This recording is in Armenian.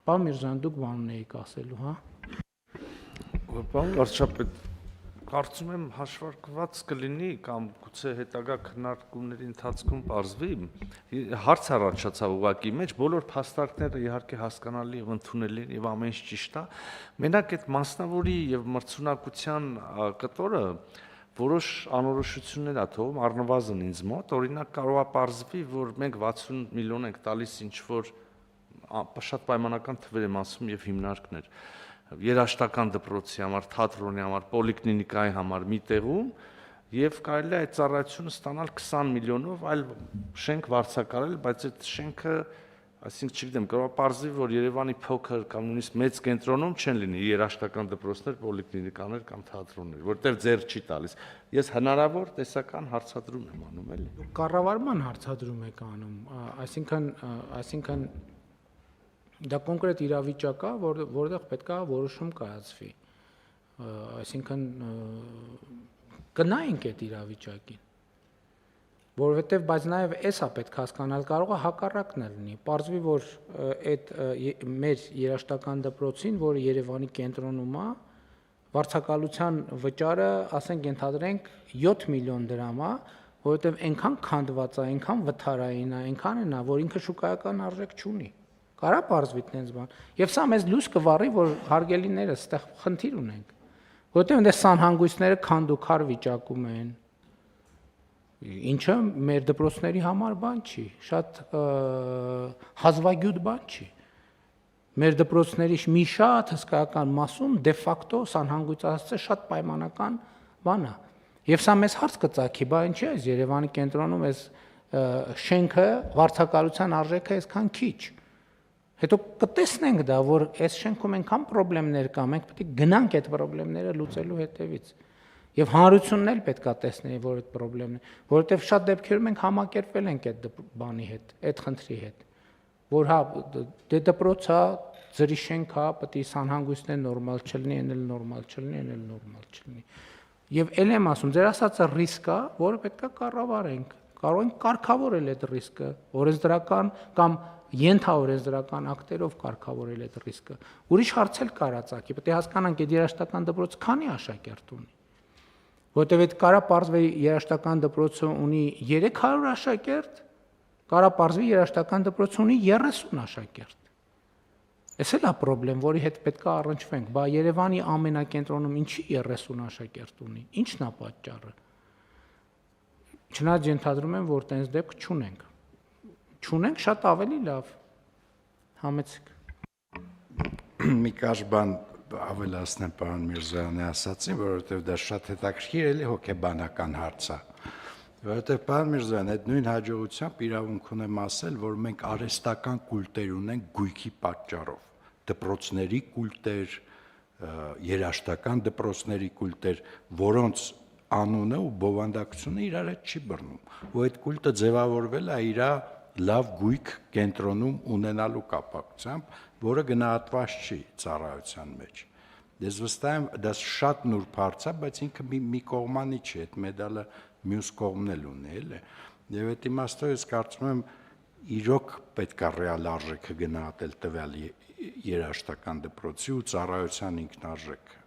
Պարոն Միրզոյան, դուք բան ունեիք ասելու, հա։ Պարոն վարչապետ, կարծում եմ հաշվարկված կլինի կամ գուցե հետագա քննարկումների ընթացքում պարզվի, հարց առաջացավ ուղղակի մեջ, բոլոր փաստարկները իհարկե հասկանալի եւ ընդունելի եւ ամեն ինչ ճիշտ է, մենակ այդ մասնավորի եւ մրցունակության կտորը որոշ անորոշություններ ա թողում, առնվազն ինձ մոտ, օրինակ կարող է պարզվի, որ մենք 60 միլիոն ենք տալիս ինչ-որ շատ պայմանական թվեր եմ ասում եւ հիմնարկներ երաշտական դպրոցի համար, թատրոնի համար, պոլիկլինիկայի համար մի տեղում եւ կարելի է այդ ծառայությունը ստանալ 20 միլիոնով այլ շենք վարձակալել, բայց այդ շենքը, այսինքն չգիտեմ, կարող է պարզվի, որ Երևանի փոքր կամ նույնիսկ մեծ կենտրոնում չեն լինի երաշտական դպրոցներ, պոլիկլինիկաներ կամ թատրոններ, որտեղ ձեռ չի տալիս։ Ես հնարավոր տեսական հարցադրում եմ անում, էլի։ Կառավարման հարցադրում եք անում, այսինքն դա կոնկրետ իրավիճակ է, որտեղ պետք է որոշում կայացվի։ Այսինքն կնայենք այդ իրավիճակին, որովհետև բայց նաև էսա պետք է հասկանալ, կարող է հակառակն լինի։ Պարզվի, որ այդ մեր երաշտական դպրոցին, որը Երևանի կենտրոնում է, վարձակալության վճարը, ասենք ենթադրենք 7 միլիոն դրամ է, որովհետև այնքան քանդված է, այնքան վթարային է, այնքան է, որ ինքը շուկայական արժեք չունի։ Կարա պարզվի տենց բան։ Եվ սա մեզ լույս կվառի, որ հարգելիներս այդտեղ խնդիր ունենք։ Որովհետև այնտեղ սանհանգույցները քանդուքար վիճակում են։ Ինչը մեր դպրոցների համար բան չի, շատ հազվագյուտ բան չի։ Մեր դպրոցների մի շատ հսկայական մասում դե ֆակտո սանհանգույցը շատ պայմանական բան է։ Եվ սա մեզ հարց կծագի, բա ինչի է Երևանի կենտրոնում այս շենքը վարձակալության արժեքը այսքան քիչ։ Հետո կտեսնենք դա, որ այս շենքում այնքան խնդիրներ կա, մենք պետք է գնանք այդ խնդիրները լուծելու հետևից։ Եվ հանրությունն էլ պետք է տեսնի, որ այդ խնդիրն է, որովհետև շատ դեպքերում մենք համակերպվել ենք այդ բանի հետ, այդ խնդրի հետ, որ հա դե դպրոց է, ծրի շենք է, պետք է սանհանգույցները նորմալ չլինի, այն էլ նորմալ չլինի, այն էլ նորմալ չլինի։ Եվ ել եմ ասում, ձեր ասածը ռիսկ է, որը պետք է կառավարենք։ Կարող ենք կարգավորել այդ ռիսկը, օրենսդրական կամ ենթաօրենսդրական ակտերով կարգավորել այդ ռիսկը։ Ուրիշ հարց էլ կարա ծագի, պետք է հասկանանք այդ երաշտական դպրոցը քանի աշակերտ ունի։ Որտեւ այդ կարա պարզվի երաշտական դպրոցը ունի 300 աշակերտ, կարա պարզվի երաշտական դպրոցը ունի 30 աշակերտ։ Էս էլ է խնդրեմ, որի հետ պետք է առնչվենք, բա Երևանի ամենակենտրոնում ինչի 30 աշակերտ ունի, ի՞նչն է պատճառը։ Չնայած ենթադրում եմ, որ տենց դեպք չունենք։ Չունենք, շատ ավելի լավ։ Համեցեք։ Մի կարճ բան ավելացնեմ պարոն Միրզոյանի ասածին, որովհետև դա շատ հետաքրքիր էլի հոգեբանական հարց է։ Որովհետև պարոն Միրզոյան, այդ նույն հաջողությամբ իրավունք ունեմ ասել, որ մենք արհեստական կուլտեր ունենք գույքի պատճառով, դպրոցների կուլտեր, երաշտական դպրոցների կուլտեր, որոնց անունը ու բովանդակությունը իրար հետ չի բռնում, ու այդ կուլտը ձևավորվել է իր լավ գույք կենտրոնում ունենալու կապակցությամբ, որը գնահատված չի ծառայության մեջ։ Ես վստահ եմ, դա շատ նուրբ հարց է, բայց ինքը մի կողմանի չի, այդ մեդալը մյուս կողմն էլ ունի, էլի։ Եվ այդ իմաստով ես կարծում եմ, իրոք պետք է ռեալ արժեքը գնահատել տվյալ երաշտական դպրոցի ու ծառայության ինքնարժեքը։